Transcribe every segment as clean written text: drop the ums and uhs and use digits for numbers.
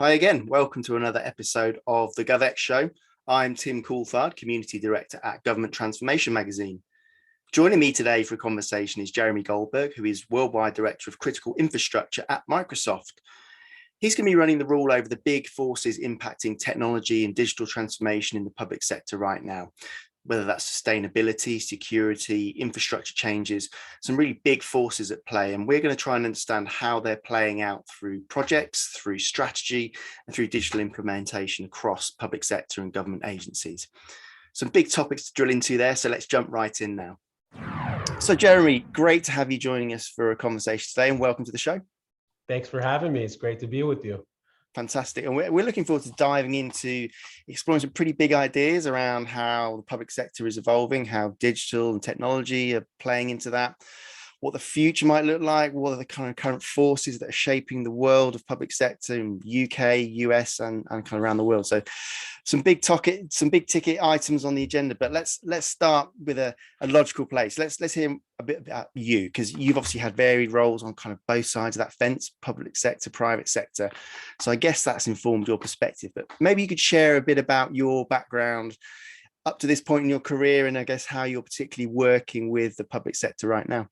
Hi again. Welcome to another episode of the GovX Show. I'm Tim Coulthard, Community Director at Government Transformation Magazine. Joining me today for a conversation is Jeremy Goldberg, who is Worldwide Director of Critical Infrastructure at Microsoft. He's going to be running the rule over the big forces impacting technology and digital transformation in the public sector right now, whether that's sustainability, security, infrastructure changes, some really big forces at play. And we're going to try and understand how they're playing out through projects, through strategy, and through digital implementation across public sector and government agencies. Some big topics to drill into there, so let's jump right in now. So Jeremy, great to have you joining us for a conversation today, and welcome to the show. Thanks for having me. It's great to be with you. Fantastic. And we're looking forward to diving into exploring some pretty big ideas around how the public sector is evolving, how digital and technology are playing into that, what the future might look like, what are the kind of current forces that are shaping the world of public sector in UK, US, and kind of around the world. So some big ticket items on the agenda, but let's start with a logical place. Let's hear a bit about you, because you've obviously had varied roles on kind of both sides of that fence, public sector, private sector. So I guess that's informed your perspective, but maybe you could share a bit about your background up to this point in your career, and I guess how you're particularly working with the public sector right now.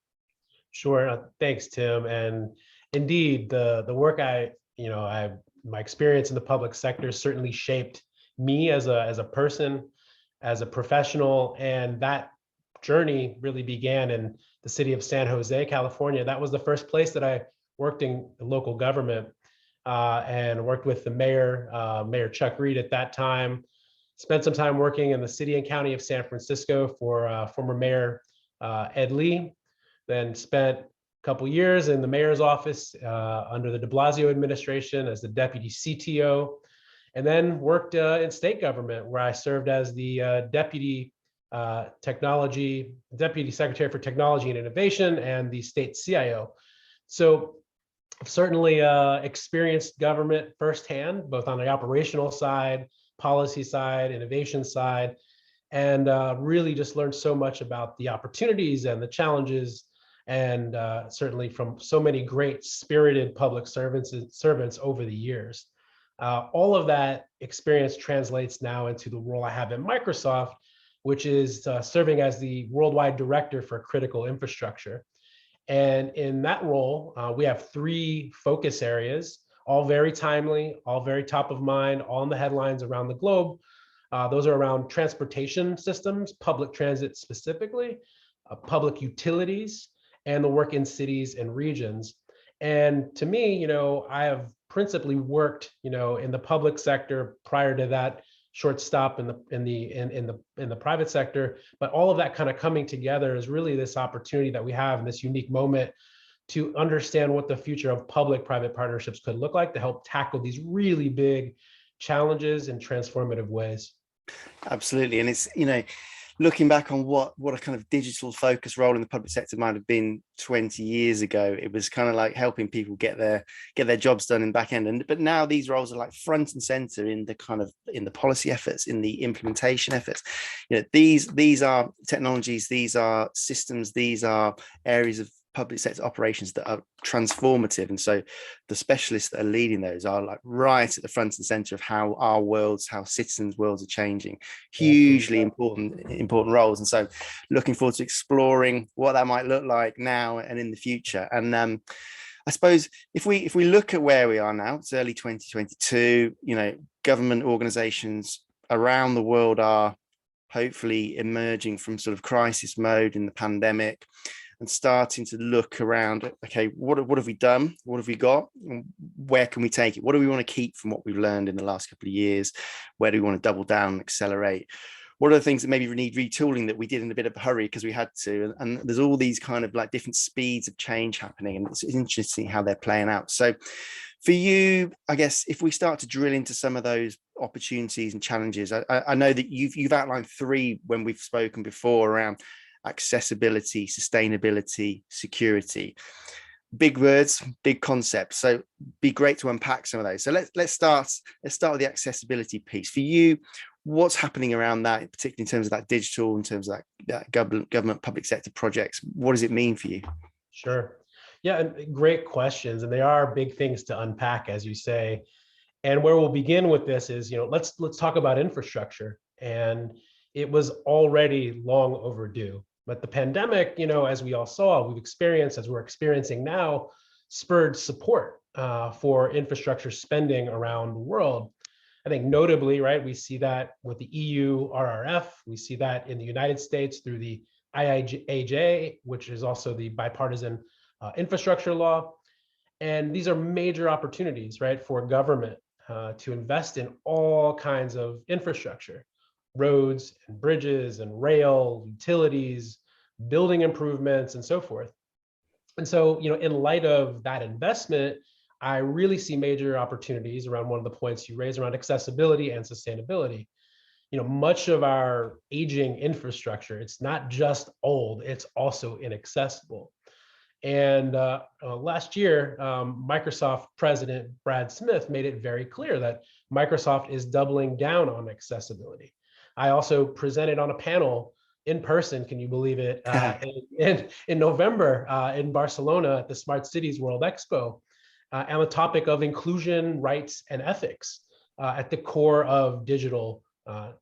Sure. Thanks, Tim. And indeed, the work my experience in the public sector certainly shaped me as a person, as a professional, and that journey really began in the city of San Jose, California. That was the first place that I worked in local government, and worked with the mayor, Mayor Chuck Reed at that time. Spent some time working in the city and county of San Francisco for former Mayor Ed Lee. Then spent a couple years in the mayor's office under the de Blasio administration as the deputy CTO, and then worked in state government, where I served as the deputy secretary for technology and innovation and the state CIO. So I've certainly experienced government firsthand, both on the operational side, policy side, innovation side, and really just learned so much about the opportunities and the challenges, and certainly from so many great spirited public servants over the years. All of that experience translates now into the role I have at Microsoft, which is serving as the worldwide director for critical infrastructure. And in that role, we have three focus areas, all very timely, all very top of mind, all in the headlines around the globe. Those are around transportation systems, public transit specifically, public utilities, and the work in cities and regions. And to me, I have principally worked, in the public sector prior to that short stop in the private sector. But all of that kind of coming together is really this opportunity that we have in this unique moment to understand what the future of public-private partnerships could look like to help tackle these really big challenges in transformative ways. Absolutely. And it's, looking back on what a kind of digital focus role in the public sector might have been 20 years ago, it was kind of like helping people get their jobs done in back end. But now these roles are like front and center in the policy efforts, in the implementation efforts. These are technologies, these are systems, these are areas of public sector operations that are transformative, and so the specialists that are leading those are like right at the front and center of how our worlds, how citizens' worlds are changing. Hugely important roles, and so looking forward to exploring what that might look like now and in the future. And I suppose if we look at where we are now, it's early 2022. Government organizations around the world are hopefully emerging from sort of crisis mode in the pandemic and starting to look around, okay, what have we done? What have we got? And where can we take it? What do we want to keep from what we've learned in the last couple of years? Where do we want to double down and accelerate? What are the things that maybe need retooling that we did in a bit of a hurry because we had to? And there's all these kind of like different speeds of change happening, and it's interesting how they're playing out. So for you, I guess, if we start to drill into some of those opportunities and challenges, I know that you've outlined three when we've spoken before around accessibility, sustainability, security. Big words, big concepts. So be great to unpack some of those. So let's start with the accessibility piece. For you, what's happening around that, particularly in terms of that digital, in terms of that government public sector projects? What does it mean for you? Sure. Yeah, and great questions. And they are big things to unpack, as you say. And where we'll begin with this is, let's talk about infrastructure. And it was already long overdue. But the pandemic, as we all saw, we've experienced, as we're experiencing now, spurred support for infrastructure spending around the world. I think notably, right, we see that with the EU RRF, we see that in the United States through the IIJA, which is also the bipartisan infrastructure law. And these are major opportunities, right, for government to invest in all kinds of infrastructure, roads and bridges and rail, utilities, building improvements, and so forth. And so, in light of that investment, I really see major opportunities around one of the points you raised around accessibility and sustainability. Much of our aging infrastructure, it's not just old, it's also inaccessible. And last year, Microsoft President Brad Smith made it very clear that Microsoft is doubling down on accessibility. I also presented on a panel in person, can you believe it, in November in Barcelona at the Smart Cities World Expo, on the topic of inclusion, rights, and ethics at the core of digital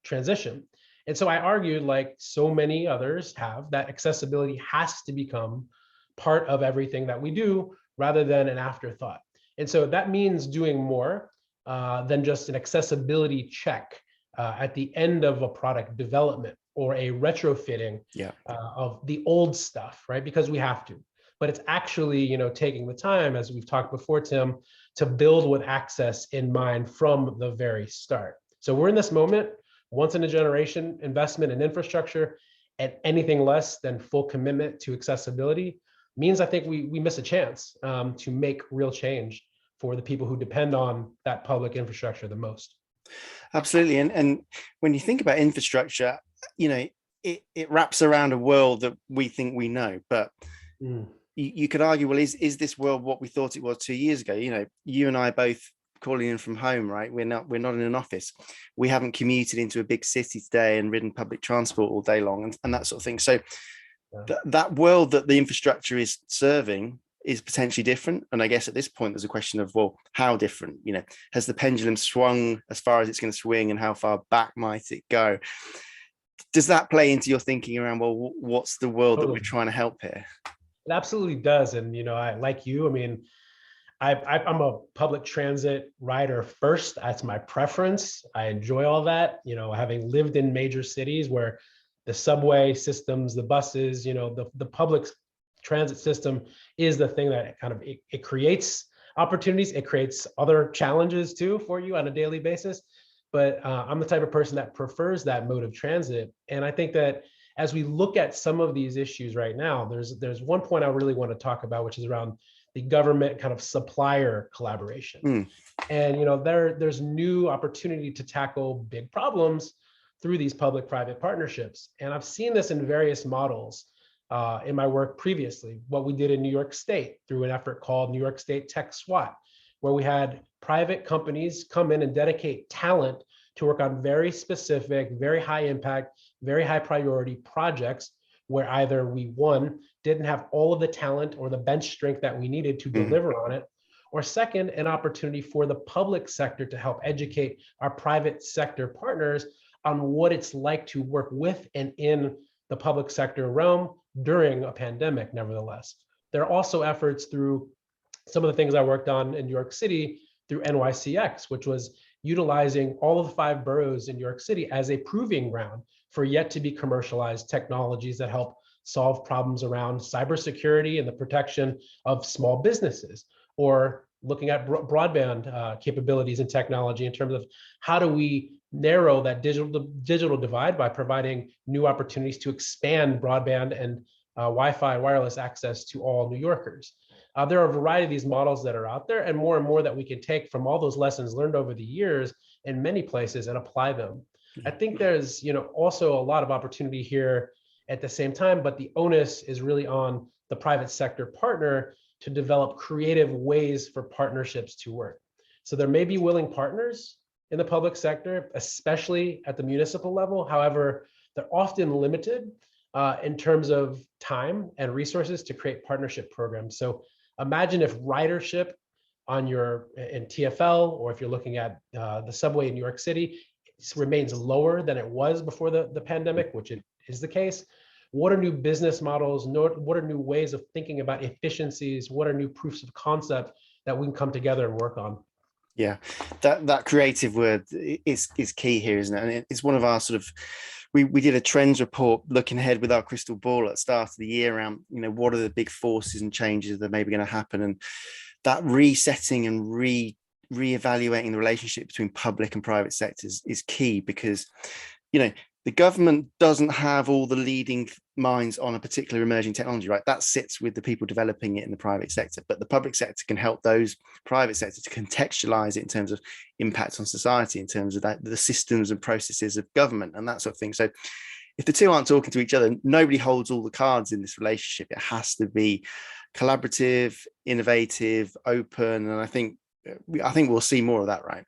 transition. And so I argued, like so many others have, that accessibility has to become part of everything that we do rather than an afterthought. And so that means doing more than just an accessibility check at the end of a product development or a retrofitting of the old stuff, right? Because we have to. But it's actually, taking the time, as we've talked before, Tim, to build with access in mind from the very start. So we're in this moment, once in a generation investment in infrastructure, and anything less than full commitment to accessibility means I think we miss a chance to make real change for the people who depend on that public infrastructure the most. Absolutely. And when you think about infrastructure, it wraps around a world that we think we know, but you could argue, well, is this world what we thought it was 2 years ago? You and I both calling in from home, right? We're not in an office. We haven't commuted into a big city today and ridden public transport all day long and that sort of thing. So that world that the infrastructure is serving is potentially different. And I guess at this point, there's a question of, well, how different? Has the pendulum swung as far as it's going to swing, and how far back might it go? Does that play into your thinking around, well, what's the world that we're trying to help here? It absolutely does. And, I like you. I mean, I'm a public transit rider first. That's my preference. I enjoy all that, having lived in major cities where the subway systems, the buses, the public transit system is the thing that kind of it creates opportunities. It creates other challenges too for you on a daily basis. But I'm the type of person that prefers that mode of transit. And I think that as we look at some of these issues right now, there's one point I really want to talk about, which is around the government kind of supplier collaboration. And there's new opportunity to tackle big problems through these public-private partnerships. And I've seen this in various models in my work previously. What we did in New York State through an effort called New York State Tech SWAT, where we had private companies come in and dedicate talent to work on very specific, very high impact, very high priority projects where either we, one, didn't have all of the talent or the bench strength that we needed to deliver on it, or second, an opportunity for the public sector to help educate our private sector partners on what it's like to work with and in the public sector realm during a pandemic, nevertheless. There are also efforts through some of the things I worked on in New York City through NYCX, which was utilizing all of the 5 boroughs in New York City as a proving ground for yet to be commercialized technologies that help solve problems around cybersecurity and the protection of small businesses, or looking at broadband capabilities and technology in terms of how do we narrow that digital divide by providing new opportunities to expand broadband and Wi-Fi wireless access to all New Yorkers. There are a variety of these models that are out there, and more that we can take from all those lessons learned over the years in many places and apply them. I think there's also a lot of opportunity here at the same time, but the onus is really on the private sector partner to develop creative ways for partnerships to work. So there may be willing partners in the public sector, especially at the municipal level. However, they're often limited in terms of time and resources to create partnership programs. So imagine if ridership on your in TFL, or if you're looking at the subway in New York City, it remains lower than it was before the pandemic, which it is the case. What are new business models? What are new ways of thinking about efficiencies? What are new proofs of concept that we can come together and work on? Yeah, that creative word is key here, isn't it? And it's one of our sort of, we did a trends report looking ahead with our crystal ball at the start of the year around, what are the big forces and changes that are maybe going to happen, and that resetting and reevaluating the relationship between public and private sectors is key, because the government doesn't have all the leading minds on a particular emerging technology, right? That sits with the people developing it in the private sector, but the public sector can help those private sectors to contextualize it in terms of impact on society, in terms of the systems and processes of government and that sort of thing. So if the two aren't talking to each other, nobody holds all the cards in this relationship. It has to be collaborative, innovative, open, and I think we'll see more of that, right?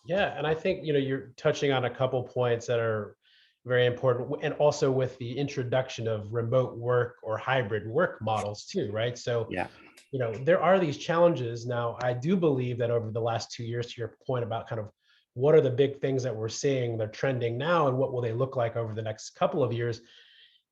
Yeah, and I think you're touching on a couple points that are very important, and also with the introduction of remote work or hybrid work models too, right? So yeah, there are these challenges. Now, I do believe that over the last 2 years, to your point about kind of what are the big things that we're seeing, they're trending now, and what will they look like over the next couple of years?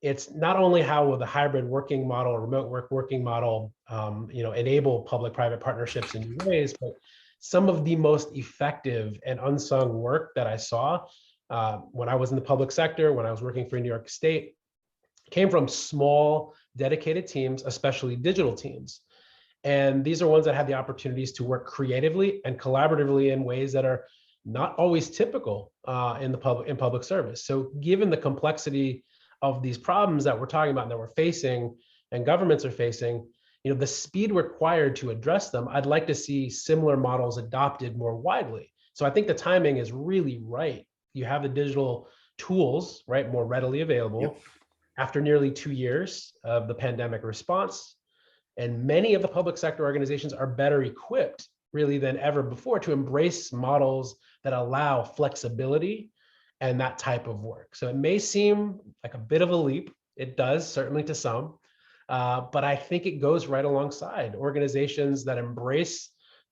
It's not only how will the hybrid working model, remote working model, enable public-private partnerships in new ways, but some of the most effective and unsung work that I saw when I was in the public sector, when I was working for New York State, came from small, dedicated teams, especially digital teams. And these are ones that had the opportunities to work creatively and collaboratively in ways that are not always typical in public service. So given the complexity of these problems that we're talking about and that we're facing and governments are facing, the speed required to address them, I'd like to see similar models adopted more widely. So I think the timing is really right. You have the digital tools, right, more readily available. Yep. After nearly 2 years of the pandemic response. And many of the public sector organizations are better equipped really than ever before to embrace models that allow flexibility and that type of work. So it may seem like a bit of a leap. It does, certainly to some, but I think it goes right alongside organizations that embrace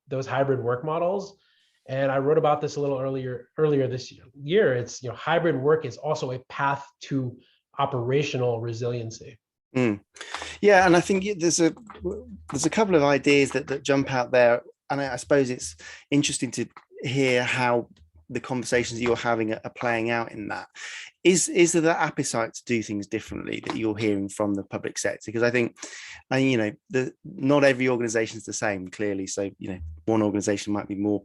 those hybrid work models. And I wrote about this a little earlier this year. It's, hybrid work is also a path to operational resiliency. Yeah, and I think there's a couple of ideas that jump out there, and I suppose it's interesting to hear how the conversations you're having are playing out in that. Is there that appetite to do things differently that you're hearing from the public sector? Because I think, not every organization is the same, clearly. So one organization might be more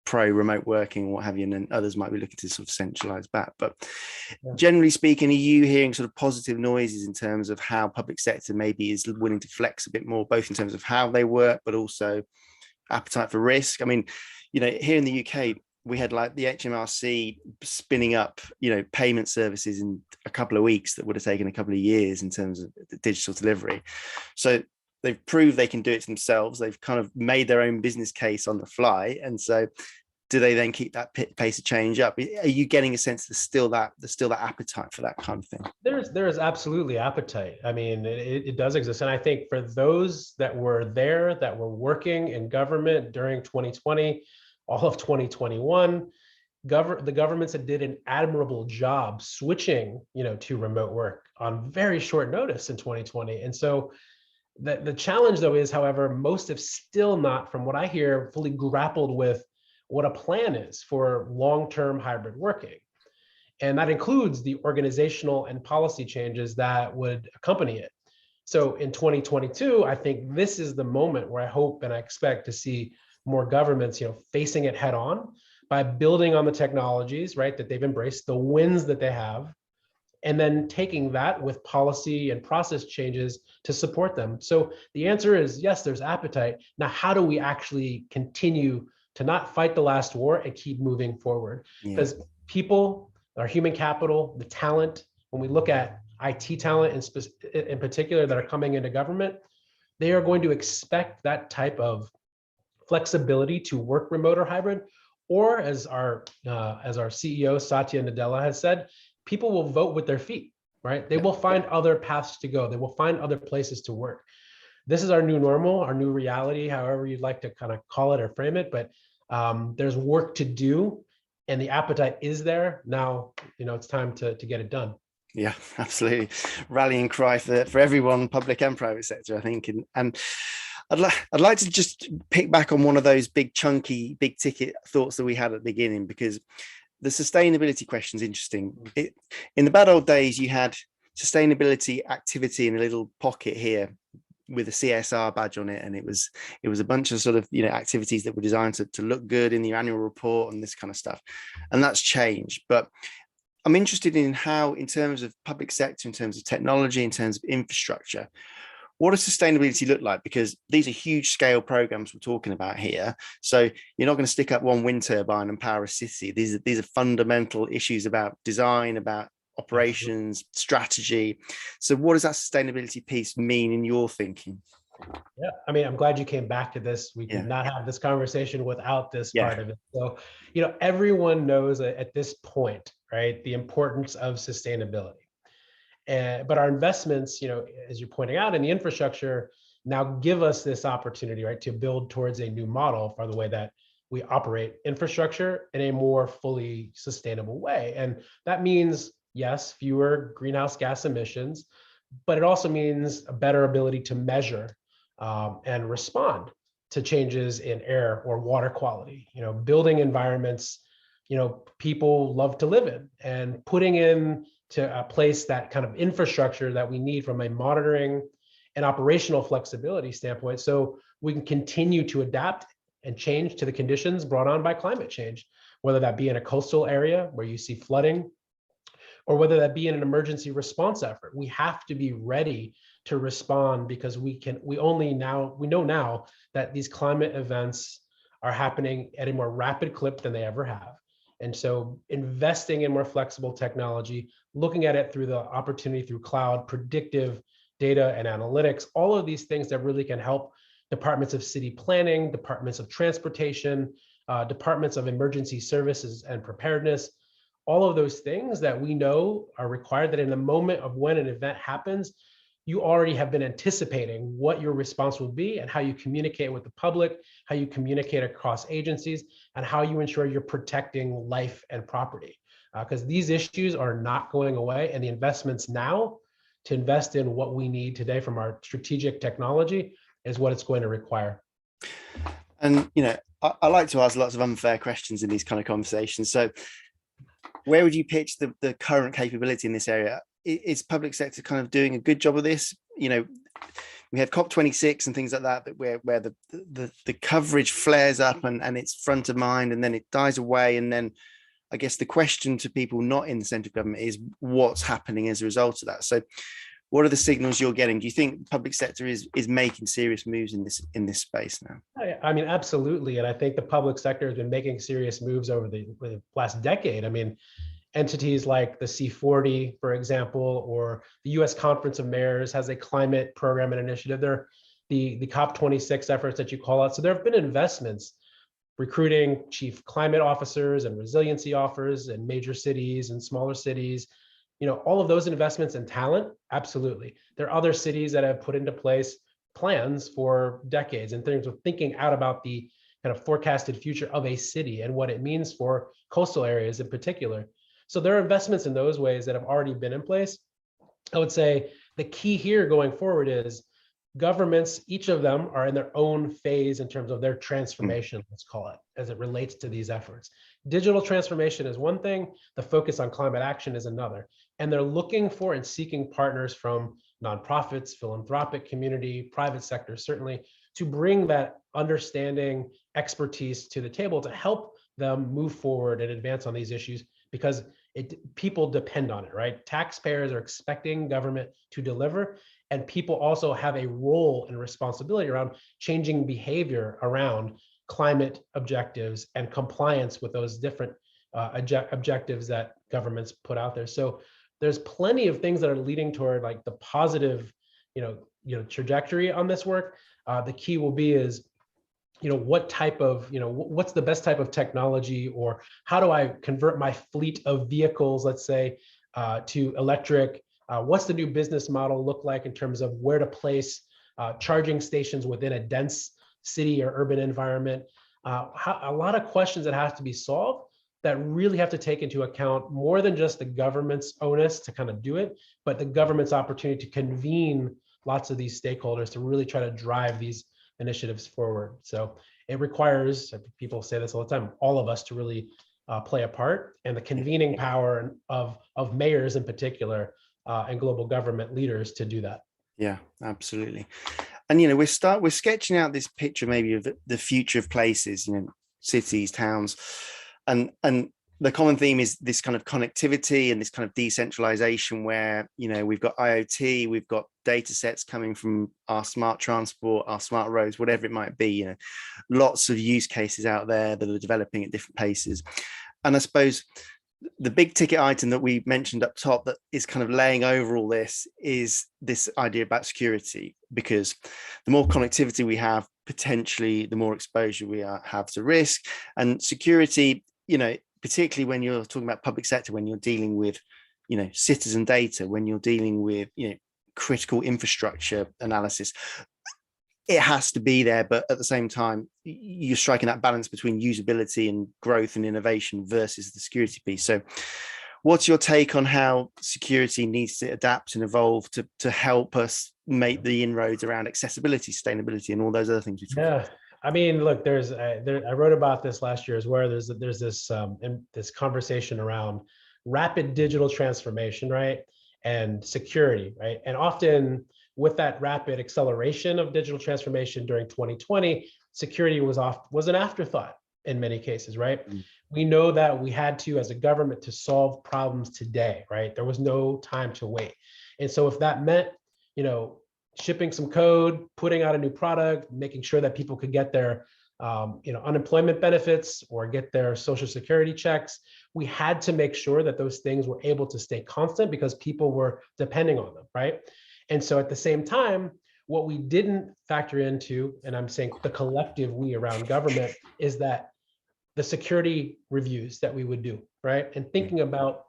pro remote working or what have you, and then others might be looking to sort of centralize back. But generally speaking, are you hearing sort of positive noises in terms of how public sector maybe is willing to flex a bit more, both in terms of how they work, but also appetite for risk? I mean, here in the UK, we had like the HMRC spinning up, payment services in a couple of weeks that would have taken a couple of years in terms of the digital delivery. So they've proved they can do it themselves. They've kind of made their own business case on the fly. And so do they then keep that pace of change up? Are you getting a sense there's still that appetite for that kind of thing? There is absolutely appetite. I mean, it does exist. And I think for those that were there, that were working in government during 2020, all of 2021, the governments that did an admirable job switching, to remote work on very short notice in 2020. And so the challenge, though, is, however, most have still not, from what I hear, fully grappled with what a plan is for long-term hybrid working. And that includes the organizational and policy changes that would accompany it. So in 2022, I think this is the moment where I hope and I expect to see more governments, facing it head on by building on the technologies, right, that they've embraced, the wins that they have, and then taking that with policy and process changes to support them. So the answer is yes, there's appetite. Now, how do we actually continue to not fight the last war and keep moving forward? Because people, our human capital, the talent, when we look at IT talent in particular that are coming into government, they are going to expect that type of flexibility to work remote or hybrid, or as our CEO Satya Nadella has said, people will vote with their feet, right? They will find other paths to go. They will find other places to work. this is our new normal, our new reality, however you'd like to kind of call it or frame it. But there's work to do, and the appetite is there. Now, it's time to get it done. Yeah, absolutely. Rallying cry for everyone, public and private sector, I think. And I'd like to just pick back on one of those big chunky, big ticket thoughts that we had at the beginning, because the sustainability question is interesting. In the bad old days, you had sustainability activity in a little pocket here with a CSR badge on it, and it was a bunch of sort of activities that were designed to look good in the annual report and this kind of stuff, and that's changed. But I'm interested in how, in terms of public sector, in terms of technology, in terms of infrastructure, what does sustainability look like? Because these are huge scale programs we're talking about here. So you're not going to stick up one wind turbine and power a city. These are fundamental issues about design, about operations, strategy. So what does that sustainability piece mean in your thinking? Yeah, I mean, I'm glad you came back to this. We did not have this conversation without this part of it. So, everyone knows at this point, right, the importance of sustainability. But our investments, as you're pointing out, in the infrastructure now give us this opportunity, right, to build towards a new model for the way that we operate infrastructure in a more fully sustainable way. And that means, yes, fewer greenhouse gas emissions, but it also means a better ability to measure and respond to changes in air or water quality. Building environments, people love to live in, and putting in to a place that kind of infrastructure that we need from a monitoring and operational flexibility standpoint, so we can continue to adapt and change to the conditions brought on by climate change, whether that be in a coastal area where you see flooding, or whether that be in an emergency response effort. We have to be ready to respond, because we know now that these climate events are happening at a more rapid clip than they ever have. And so investing in more flexible technology, looking at it through the opportunity through cloud, predictive data and analytics, all of these things that really can help departments of city planning, departments of transportation, departments of emergency services and preparedness, all of those things that we know are required, that in the moment of when an event happens, you already have been anticipating what your response will be and how you communicate with the public, how you communicate across agencies, and how you ensure you're protecting life and property. Because these issues are not going away, and the investments now to invest in what we need today from our strategic technology is what it's going to require. And, I like to ask lots of unfair questions in these kind of conversations. So where would you pitch the current capability in this area? Is public sector kind of doing a good job of this? We have COP26 and things like that where the coverage flares up and it's front of mind, and then it dies away. And then I guess the question to people not in the central government is what's happening as a result of that. So what are the signals you're getting? Do you think public sector is making serious moves in this space now? I mean, absolutely. And I think the public sector has been making serious moves over the last decade. I mean, entities like the C40, for example, or the US Conference of Mayors has a climate program and initiative. They're the COP26 efforts that you call out. So there have been investments recruiting chief climate officers and resiliency officers in major cities and smaller cities. All of those investments in talent, absolutely. There are other cities that have put into place plans for decades in terms of thinking out about the kind of forecasted future of a city and what it means for coastal areas in particular. So there are investments in those ways that have already been in place. I would say the key here going forward is governments, each of them are in their own phase in terms of their transformation, let's call it, as it relates to these efforts. Digital transformation is one thing, the focus on climate action is another. And they're looking for and seeking partners from nonprofits, philanthropic community, private sector, certainly, to bring that understanding, expertise to the table to help them move forward and advance on these issues, because people depend on it, right? Taxpayers are expecting government to deliver, and people also have a role and responsibility around changing behavior around climate objectives and compliance with those different objectives that governments put out there. So there's plenty of things that are leading toward like the positive, trajectory on this work. The key will be is, what type of, what's the best type of technology, or how do I convert my fleet of vehicles, let's say, to electric? What's the new business model look like in terms of where to place charging stations within a dense city or urban environment. A lot of questions that have to be solved that really have to take into account more than just the government's onus to kind of do it, but the government's opportunity to convene lots of these stakeholders to really try to drive these initiatives forward. So it requires, people say this all the time, all of us to really play a part, and the convening power of mayors in particular and global government leaders to do that. Yeah, absolutely. And, you know, we're sketching out this picture maybe of the future of places, you know, cities, towns, and the common theme is this kind of connectivity and this kind of decentralization where, you know, we've got IoT, we've got data sets coming from our smart transport, our smart roads, whatever it might be, you know, lots of use cases out there that are developing at different paces. And I suppose the big ticket item that we mentioned up top that is kind of laying over all this is this idea about security, because the more connectivity we have, potentially the more exposure we have to risk. And security, you know, particularly when you're talking about public sector, when you're dealing with, you know, citizen data, when you're dealing with, you know, critical infrastructure analysis, it has to be there. But at the same time, you're striking that balance between usability and growth and innovation versus the security piece. So what's your take on how security needs to adapt and evolve to help us make the inroads around accessibility, sustainability, and all those other things we talked about? I mean, look, I wrote about this last year as well. There's this conversation around rapid digital transformation, right? And security, right? And often with that rapid acceleration of digital transformation during 2020, security was an afterthought in many cases, right? We know that we had to, as a government, to solve problems today, right? There was no time to wait. And so if that meant, you know, shipping some code, putting out a new product, making sure that people could get their you know, unemployment benefits or get their social security checks, we had to make sure that those things were able to stay constant because people were depending on them, right? And so at the same time, what we didn't factor into, and I'm saying the collective we around government, is that the security reviews that we would do, right? And thinking about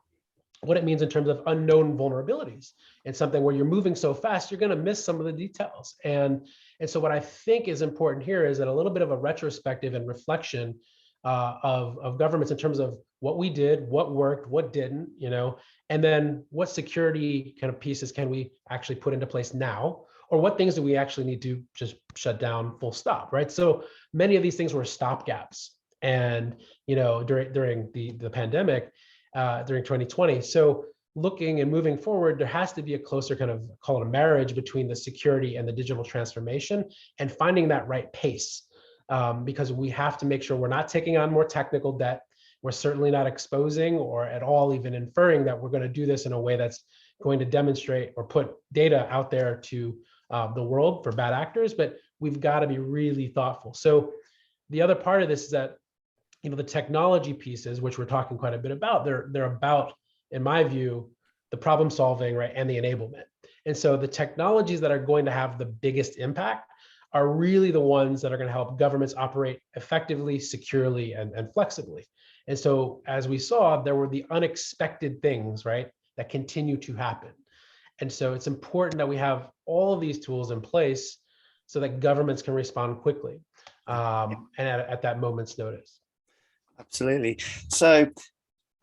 what it means in terms of unknown vulnerabilities and something where you're moving so fast, you're going to miss some of the details. And so what I think is important here is that a little bit of a retrospective and reflection of governments in terms of what we did, what worked, what didn't, you know, and then what security kind of pieces can we actually put into place now, or what things do we actually need to just shut down full stop, right? So many of these things were stopgaps, and, you know, during the pandemic, during 2020. So looking and moving forward, there has to be a closer kind of, call it a marriage between the security and the digital transformation, and finding that right pace, because we have to make sure we're not taking on more technical debt. We're certainly not exposing or at all even inferring that we're going to do this in a way that's going to demonstrate or put data out there to the world for bad actors, but we've got to be really thoughtful. So the other part of this is that, you know, the technology pieces, which we're talking quite a bit about, they're about, in my view, the problem solving, right, and the enablement. And so the technologies that are going to have the biggest impact are really the ones that are going to help governments operate effectively, securely, and flexibly. And so as we saw, there were the unexpected things, right, that continue to happen. And so it's important that we have all of these tools in place so that governments can respond quickly and at that moment's notice. Absolutely. So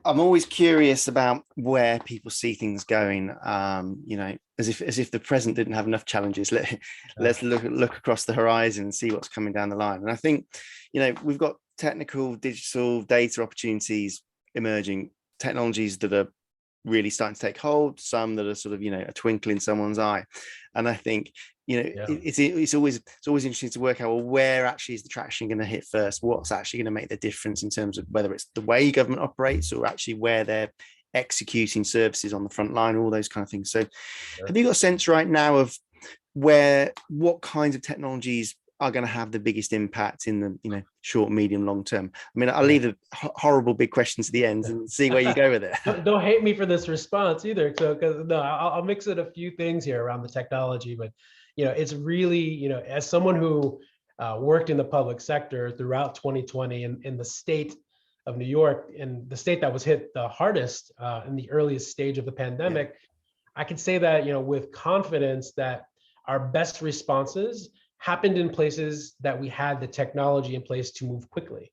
I'm always curious about where people see things going. You know, as if the present didn't have enough challenges. Let's look across the horizon and see what's coming down the line. And I think, you know, we've got technical, digital, data opportunities emerging, technologies that are really starting to take hold, some that are sort of, you know, a twinkle in someone's eye. And I think, you know, it's always interesting to work out, well, where actually is the traction going to hit first? What's actually going to make the difference in terms of whether it's the way government operates or actually where they're executing services on the front line, all those kind of things. So have you got a sense right now of what kinds of technologies are going to have the biggest impact in the, you know, short, medium, long term? I mean, I'll leave the horrible big questions to the end and see where you go with it. Don't hate me for this response either. So, because no, I'll mix in a few things here around the technology, but, you know, it's really, you know, as someone who worked in the public sector throughout 2020 in the state of New York, and the state that was hit the hardest in the earliest stage of the pandemic, I can say that, you know, with confidence that our best responses happened in places that we had the technology in place to move quickly.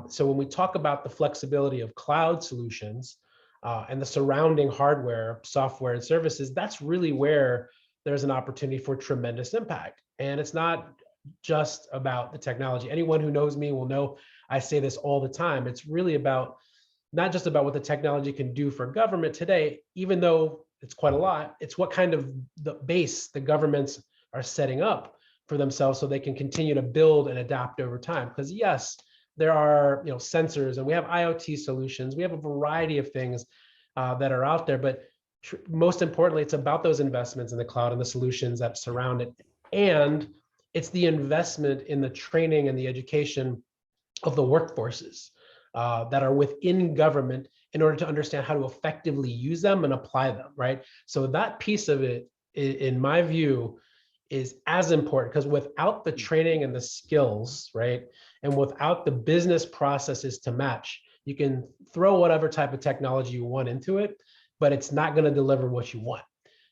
So when we talk about the flexibility of cloud solutions and the surrounding hardware, software, and services, that's really where there's an opportunity for tremendous impact. And it's not just about the technology. Anyone who knows me will know I say this all the time. It's really about not just about what the technology can do for government today, even though it's quite a lot, it's what kind of the base the governments are setting up for themselves so they can continue to build and adapt over time. Because yes, there are sensors, and we have IoT solutions. We have a variety of things that are out there, but most importantly, it's about those investments in the cloud and the solutions that surround it. And it's the investment in the training and the education of the workforces that are within government in order to understand how to effectively use them and apply them, right? So that piece of it, in my view, is as important, because without the training and the skills, right, and without the business processes to match, you can throw whatever type of technology you want into it, but it's not going to deliver what you want.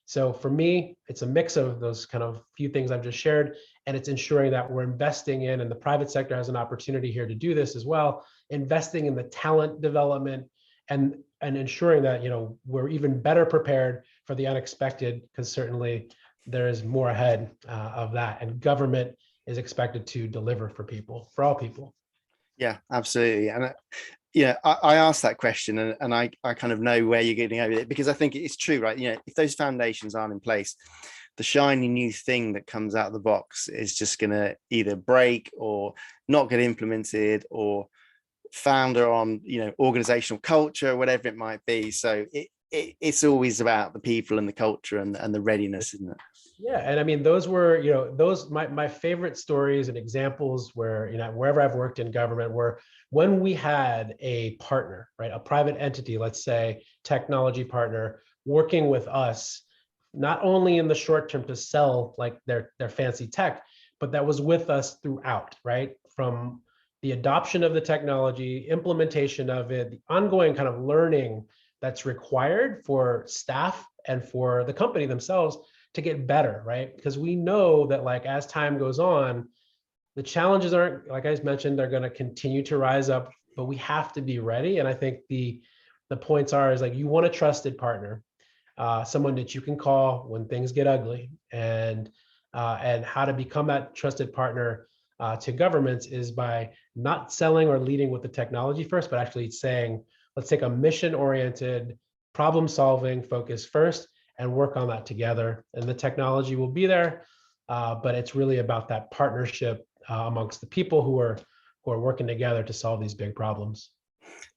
So for me, it's a mix of those kind of few things I've just shared, and it's ensuring that we're investing in, and the private sector has an opportunity here to do this as well, investing in the talent development and ensuring that we're even better prepared for the unexpected, because certainly there is more ahead of that, and government is expected to deliver for people, for all people. Yeah, absolutely. And I asked that question, and I kind of know where you're getting over it, because I think it's true, right? If those foundations aren't in place, the shiny new thing that comes out of the box is just going to either break or not get implemented or founder on organizational culture, whatever it might be. So it's always about the people and the culture and the readiness, isn't it? Yeah, and I mean, those were those my favorite stories and examples where wherever I've worked in government, were when we had a partner, right, a private entity, let's say technology partner, working with us, not only in the short term to sell like their fancy tech, but that was with us throughout, right, from the adoption of the technology, implementation of it, the ongoing kind of learning that's required for staff and for the company themselves to get better, right? Because we know that as time goes on, the challenges aren't, like I mentioned, they're going to continue to rise up, but we have to be ready. And I think the points is you want a trusted partner, someone that you can call when things get ugly, and how to become that trusted partner to governments is by not selling or leading with the technology first, but actually saying, let's take a mission-oriented, problem-solving focus first and work on that together. And the technology will be there, but it's really about that partnership amongst the people who are working together to solve these big problems.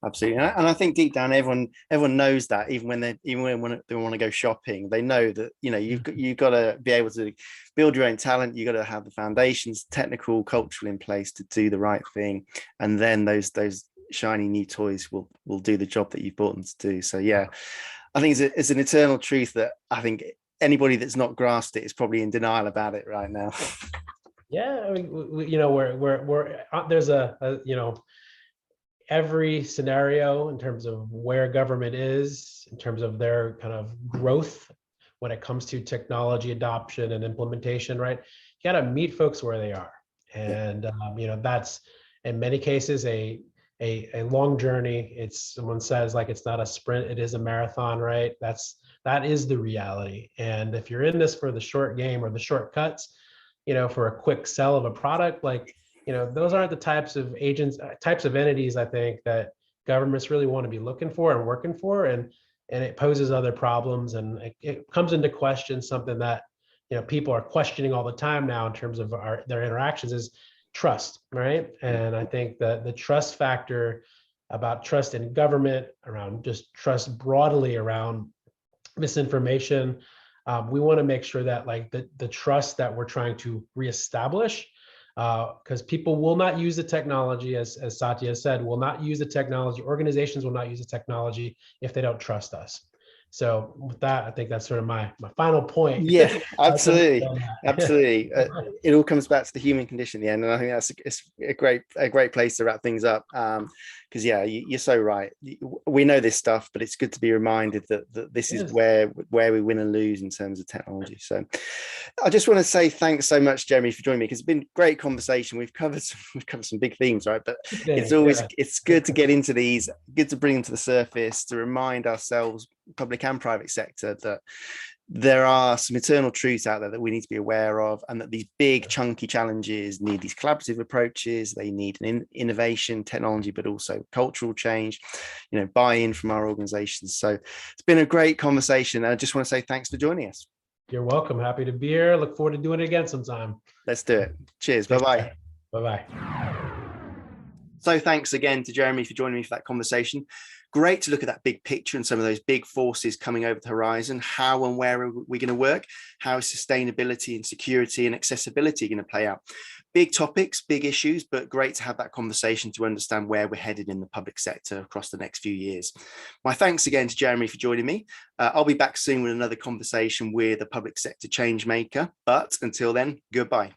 Absolutely, and I think deep down, everyone knows that. Even when they want to go shopping, they know that you've got to be able to build your own talent. You've got to have the foundations, technical, cultural, in place to do the right thing, and then those shiny new toys will do the job that you've bought them to do. So yeah, I think it's an eternal truth that I think anybody that's not grasped it is probably in denial about it right now. Yeah, I mean, we're there's every scenario in terms of where government is, in terms of their kind of growth when it comes to technology adoption and implementation, right? You got to meet folks where they are, and that's in many cases a long journey. Someone says it's not a sprint, it is a marathon, right? That is the reality. And if you're in this for the short game or the shortcuts, for a quick sell of a product, those aren't the types of entities I think that governments really want to be looking for and working for, and it poses other problems, and it comes into question something that people are questioning all the time now in terms of their interactions is trust, right? And I think that the trust factor, about trust in government, around just trust broadly around misinformation, we want to make sure that the trust that we're trying to reestablish, because people will not use the technology, as Satya said, will not use the technology. Organizations will not use the technology if they don't trust us. So with that, I think that's sort of my final point. Yeah, absolutely. On that. Absolutely. It all comes back to the human condition in the end. And I think it's a great place to wrap things up. Because yeah, you're so right. We know this stuff, but it's good to be reminded that this is where we win and lose in terms of technology. So I just want to say thanks so much, Jeremy, for joining me, because it's been a great conversation. We've covered some big themes, right? But it's always it's good to get into these, good to bring them to the surface, to remind ourselves, public and private sector, that there are some eternal truths out there that we need to be aware of, and that these big chunky challenges need these collaborative approaches. They need an innovation, technology, but also cultural change, buy-in from our organizations. So it's been a great conversation. I just want to say thanks for joining us. You're welcome. Happy to be here. Look forward to doing it again sometime. Let's do it. Cheers. Bye-bye. Bye-bye. So thanks again to Jeremy for joining me for that conversation. Great to look at that big picture and some of those big forces coming over the horizon. How and where are we going to work? How is sustainability and security and accessibility going to play out? Big topics, big issues, but great to have that conversation to understand where we're headed in the public sector across the next few years. My thanks again to Jeremy for joining me. I'll be back soon with another conversation with a public sector change maker. But until then, goodbye.